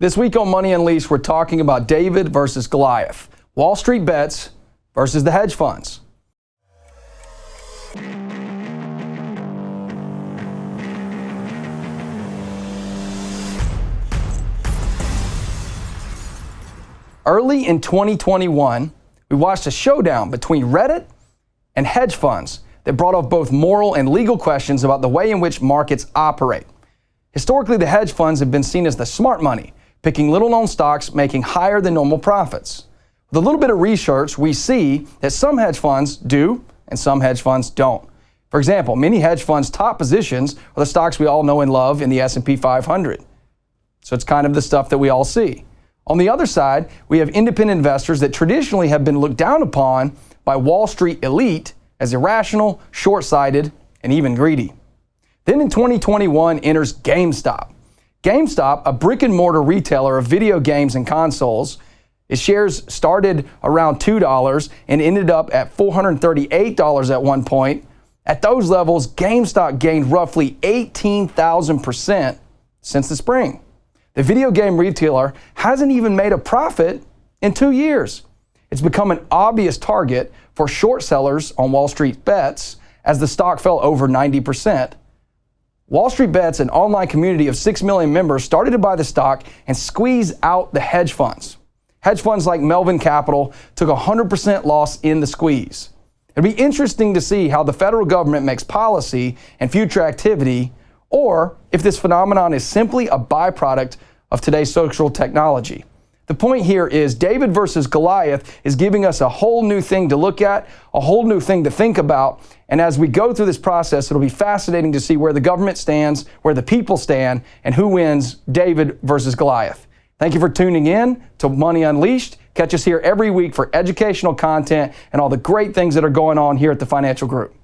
This week on Money Unleashed, we're talking about David versus Goliath, Wall Street bets versus the hedge funds. Early in 2021, we watched a showdown between Reddit and hedge funds that brought up both moral and legal questions about the way in which markets operate. Historically, the hedge funds have been seen as the smart money, picking little-known stocks, making higher than normal profits. With a little bit of research, we see that some hedge funds do and some hedge funds don't. For example, many hedge funds' top positions are the stocks we all know and love in the S&P 500. So it's kind of the stuff that we all see. On the other side, we have independent investors that traditionally have been looked down upon by Wall Street elite as irrational, short-sighted, and even greedy. Then in 2021 enters GameStop. GameStop, a brick-and-mortar retailer of video games and consoles, its shares started around $2 and ended up at $438 at one point. At those levels, GameStop gained roughly 18,000% since the spring. The video game retailer hasn't even made a profit in 2 years. It's become an obvious target for short sellers on Wall Street bets as the stock fell over 90%. Wall Street Bets, an online community of 6 million members, started to buy the stock and squeeze out the hedge funds. Hedge funds like Melvin Capital took a 100% loss in the squeeze. It'll be interesting to see how the federal government makes policy and future activity, or if this phenomenon is simply a byproduct of today's social technology. The point here is David versus Goliath is giving us a whole new thing to look at, a whole new thing to think about. And as we go through this process, it'll be fascinating to see where the government stands, where the people stand, and who wins David versus Goliath. Thank you for tuning in to Money Unleashed. Catch us here every week for educational content and all the great things that are going on here at the Financial Group.